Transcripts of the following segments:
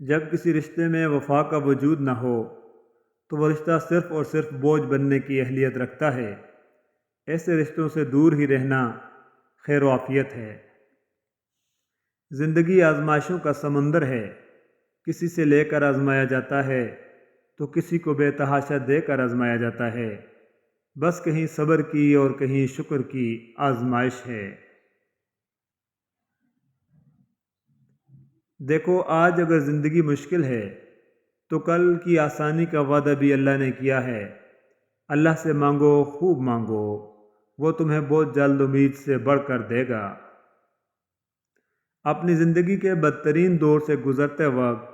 جب کسی رشتے میں وفا کا وجود نہ ہو تو وہ رشتہ صرف اور صرف بوجھ بننے کی اہلیت رکھتا ہے۔ ایسے رشتوں سے دور ہی رہنا خیر و عافیت ہے۔ زندگی آزمائشوں کا سمندر ہے، کسی سے لے کر آزمایا جاتا ہے تو کسی کو بے تحاشا دے کر آزمایا جاتا ہے۔ بس کہیں صبر کی اور کہیں شکر کی آزمائش ہے۔ دیکھو، آج اگر زندگی مشکل ہے تو کل کی آسانی کا وعدہ بھی اللہ نے کیا ہے۔ اللہ سے مانگو، خوب مانگو، وہ تمہیں بہت جلد امید سے بڑھ کر دے گا۔ اپنی زندگی کے بدترین دور سے گزرتے وقت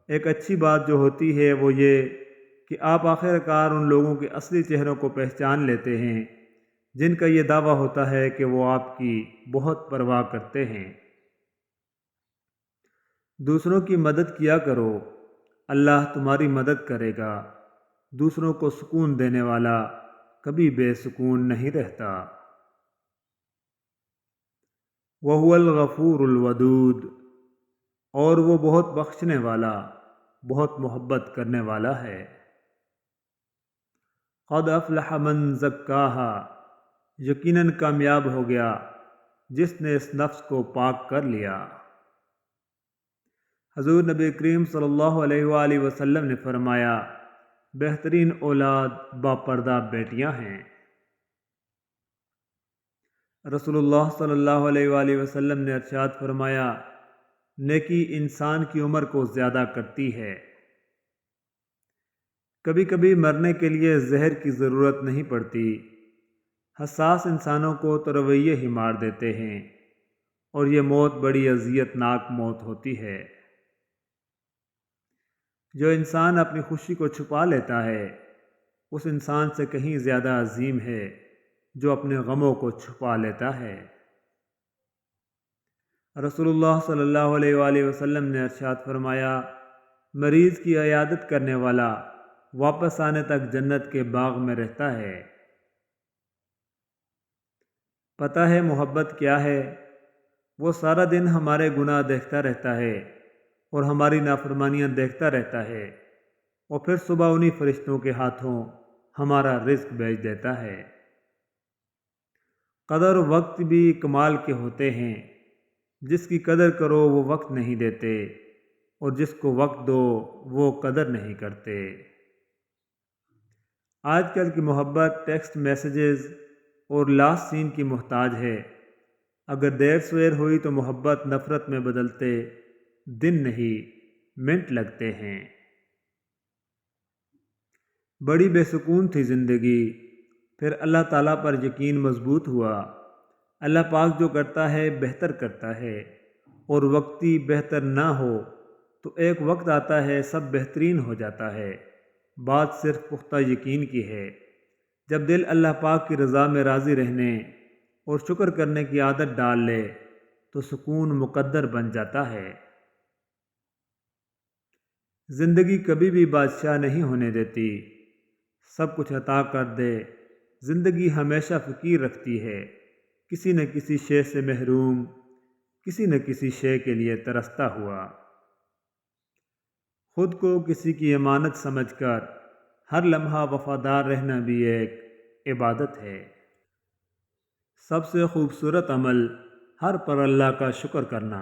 ایک اچھی بات جو ہوتی ہے وہ یہ کہ آپ آخر کار ان لوگوں کے اصلی چہروں کو پہچان لیتے ہیں جن کا یہ دعویٰ ہوتا ہے کہ وہ آپ کی بہت پرواہ کرتے ہیں۔ دوسروں کی مدد کیا کرو، اللہ تمہاری مدد کرے گا۔ دوسروں کو سکون دینے والا کبھی بے سکون نہیں رہتا۔ وَهُوَ الْغَفُورُ الْوَدُودُ، اور وہ بہت بخشنے والا، بہت محبت کرنے والا ہے۔ قَدْ أَفْلَحَ مَنْ زَكَّاهَا، یقیناً کامیاب ہو گیا جس نے اس نفس کو پاک کر لیا۔ حضور نبی کریم صلی اللہ علیہ وآلہ وسلم نے فرمایا، بہترین اولاد باپردہ بیٹیاں ہیں۔ رسول اللہ صلی اللہ علیہ وآلہ وسلم نے ارشاد فرمایا، نیکی انسان کی عمر کو زیادہ کرتی ہے۔ کبھی کبھی مرنے کے لیے زہر کی ضرورت نہیں پڑتی، حساس انسانوں کو تو رویے ہی مار دیتے ہیں، اور یہ موت بڑی اذیت ناک موت ہوتی ہے۔ جو انسان اپنی خوشی کو چھپا لیتا ہے اس انسان سے کہیں زیادہ عظیم ہے جو اپنے غموں کو چھپا لیتا ہے۔ رسول اللہ صلی اللہ علیہ وآلہ وسلم نے ارشاد فرمایا، مریض کی عیادت کرنے والا واپس آنے تک جنت کے باغ میں رہتا ہے۔ پتہ ہے محبت کیا ہے؟ وہ سارا دن ہمارے گناہ دیکھتا رہتا ہے اور ہماری نافرمانیاں دیکھتا رہتا ہے، اور پھر صبح انہی فرشتوں کے ہاتھوں ہمارا رزق بھیج دیتا ہے۔ قدر وقت بھی کمال کے ہوتے ہیں، جس کی قدر کرو وہ وقت نہیں دیتے، اور جس کو وقت دو وہ قدر نہیں کرتے۔ آج کل کی محبت ٹیکسٹ میسیجز اور لاسٹ سین کی محتاج ہے۔ اگر دیر سویر ہوئی تو محبت نفرت میں بدلتے دن نہیں منٹ لگتے ہیں۔ بڑی بے سکون تھی زندگی، پھر اللہ تعالیٰ پر یقین مضبوط ہوا۔ اللہ پاک جو کرتا ہے بہتر کرتا ہے، اور وقتی بہتر نہ ہو تو ایک وقت آتا ہے سب بہترین ہو جاتا ہے۔ بات صرف پختہ یقین کی ہے۔ جب دل اللہ پاک کی رضا میں راضی رہنے اور شکر کرنے کی عادت ڈال لے تو سکون مقدر بن جاتا ہے۔ زندگی کبھی بھی بادشاہ نہیں ہونے دیتی، سب کچھ عطا کر دے۔ زندگی ہمیشہ فقیر رکھتی ہے، کسی نہ کسی شے سے محروم، کسی نہ کسی شے کے لیے ترستا ہوا۔ خود کو کسی کی امانت سمجھ کر ہر لمحہ وفادار رہنا بھی ایک عبادت ہے۔ سب سے خوبصورت عمل ہر پر اللہ کا شکر کرنا۔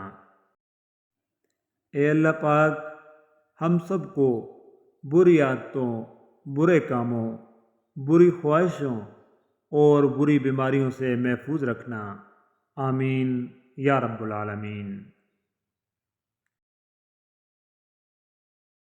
اے اللہ پاک، ہم سب کو بری عادتوں، برے کاموں، بری خواہشوں اور بری بیماریوں سے محفوظ رکھنا۔ آمین یا رب العالمین۔